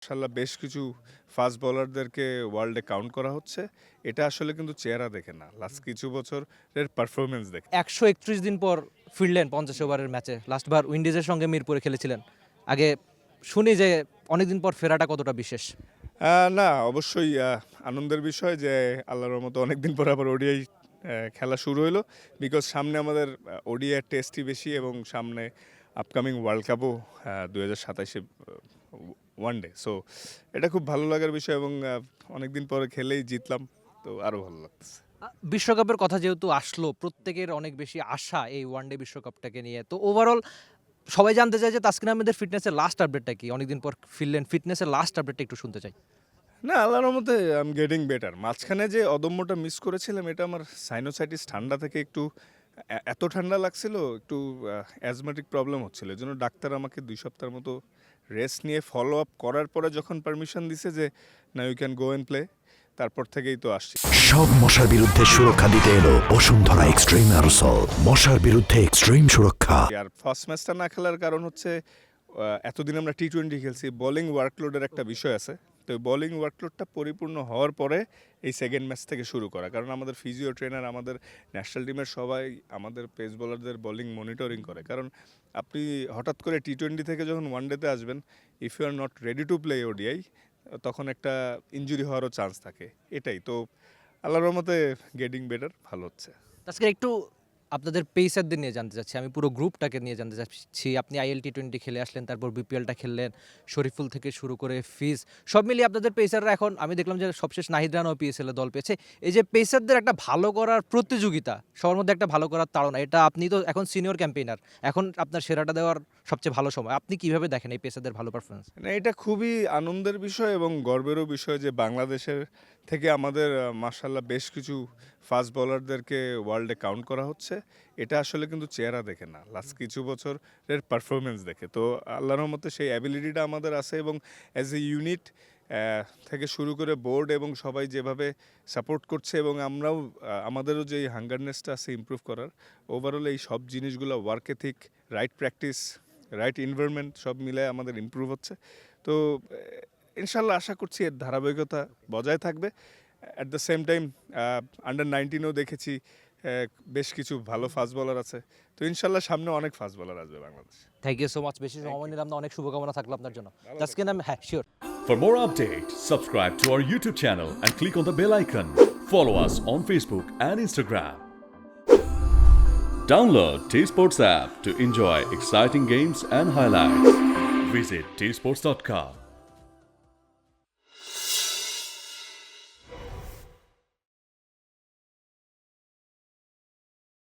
মাশাআল্লাহ বেশ কিছু ফাস্ট বোলারদেরকে ওয়ার্ল্ডে কাউন্ট করা হচ্ছে। এটা আসলে কিন্তু চেহারা দেখে না, লাস্ট কিছু বছরের পারফরমেন্স দেখে। ১৩১ দিন পর ফিরলেন ৫০ ওভারের ম্যাচে। লাস্টবার উইন্ডিজের সঙ্গে মিরপুরে খেলেছিলেন। আগে শুনি যে অনেকদিন পর ফেরাটা কতটা বিশেষ। না, অবশ্যই আনন্দের বিষয় যে আল্লাহর রহমতে অনেকদিন পর আবার ওডিআই খেলা শুরু হলো। বিকজ সামনে আমাদের ওডিআই টেস্টই বেশি এবং সামনে আপকামিং ওয়ার্ল্ড কাপও ২০২৭-এ ওয়ানডে। সো এটা খুব ভালো লাগার বিষয় এবং অনেকদিন পরে খেলেই জিতলাম, তো আরও ভালো লাগতেছে। বিশ্বকাপের কথা যেহেতু আসলো, প্রত্যেকের অনেক বেশি আশা এই ওয়ানডে বিশ্বকাপটাকে নিয়ে। তো ওভারঅল সবাই জানতে চায় যে তাসকিন আহমেদের ফিটনেসের লাস্ট আপডেটটা কি? অনেকদিন পর ফিরলেন, ফিটনেসের লাস্ট আপডেটটা একটু শুনতে চাই। না, আল্লাহর রহমতে আই এম গেটিং বেটার। মাঝখানে যে অদম্যটা মিস করেছিলাম, এটা আমার সাইনোসাইটিস ঠান্ডা থেকে একটু এত ঠান্ডা লাগছিল, একটু অ্যাজমেটিক প্রবলেম হচ্ছিল। এজন্য ডাক্তার আমাকে ২ সপ্তাহের মতো রেস্ট নিয়ে ফলো আপ করার পরে যখন পারমিশন দিছে যে না you can go and play, তারপর থেকেই তো আসছি। সব মশার বিরুদ্ধে সুরক্ষা দিতে এলো বসুন্ধরা এক্সট্রিম অ্যারোসল। মশার বিরুদ্ধে এক্সট্রিম সুরক্ষা। আর ফার্স্ট ম্যাচটা না খেলার কারণ হচ্ছে এতদিন আমরা টি-20 খেলছি, বোলিং ওয়ার্কলোডের একটা বিষয় আছে। তো বোলিং ওয়ার্কলোডটা পরিপূর্ণ হওয়ার পরে এই সেকেন্ড ম্যাচ থেকে শুরু করা, কারণ আমাদের ফিজিও ট্রেনার, আমাদের ন্যাশনাল টিমের সবাই আমাদের পেস বোলারদের বোলিং মনিটরিং করে। কারণ আপনি হঠাৎ করে টি-20 থেকে যখন ওয়ানডেতে আসবেন, if you are not ready to play ODI, তখন একটা ইনজুরি হওয়ারও চান্স থাকে। এটাই তো, আল্লাহর রহমতে গেটিং বেটার, ভালো হচ্ছে। আজকে একটু আপনাদের পেসারদের নিয়ে জানতে চাচ্ছি, আমি পুরো গ্রুপটাকে নিয়ে জানতে চাচ্ছি। আপনি আইএল টি20 খেলে আসলেন, তারপর বিপিএলটা খেললেন, শরীফুল থেকে শুরু করে ফিজ, সব মিলিয়ে আপনাদের পেসাররা এখন, আমি দেখলাম যে সবশেষ নাহিদ রানাও পিএসএলে দল পেয়েছে। এই যে পেসারদের একটা ভালো করার প্রতিযোগিতা, সবার মধ্যে একটা ভালো করার তাড়না, এটা আপনি তো এখন সিনিয়র ক্যাম্পেইনার, এখন আপনার সেরাটা দেওয়ার সবচেয়ে ভালো সময়। আপনি কিভাবে দেখেন এই পেসারদের ভালো পারফরমেন্স? না, এটা খুবই আনন্দের বিষয় এবং গর্বেরও বিষয় যে বাংলাদেশের থেকে আমাদের মাশাআল্লাহ বেশ কিছু ফাস্ট বোলারদেরকে ওয়ার্ল্ডে কাউন্ট করা হচ্ছে। এটা আসলে কিন্তু চেহারা দেখে না, লাস্ট কিছু বছরের পারফরমেন্স দেখে। তো আল্লাহর রহমতে সেই অ্যাবিলিটিটা আমাদের আছে এবং অ্যাজ এ ইউনিট থেকে শুরু করে বোর্ড এবং সবাই যেভাবে সাপোর্ট করছে এবং আমরাও আমাদেরও যে হাঙ্গারনেসটা আছে ইমপ্রুভ করার, ওভারঅল এই সব জিনিসগুলো work ethic, right practice, right environment সব মিলে আমাদের ইমপ্রুভ হচ্ছে। তো ইনশাল্লাহ আশা করছি এর ধারাবাহিকতা বজায় থাকবে। অ্যাট দ্য সেম টাইম আন্ডার-19-এও দেখেছি বেশ কিছু ভালো ফাস্ট বোলার আছে। তো ইনশাল্লাহ সামনে অনেক ফাস্ট বোলার আসবে Bangladesh. Thank you so much. বেশি সময় নিলাম না, অনেক শুভকামনা থাকলো আপনার জন্য। তাসকিন আহমেদ, হ্যাঁ sure. For more updates, subscribe to our YouTube channel and click on the bell icon. Follow us on Facebook and Instagram. Download T-Sports app to enjoy exciting games and highlights. Visit tsports.com.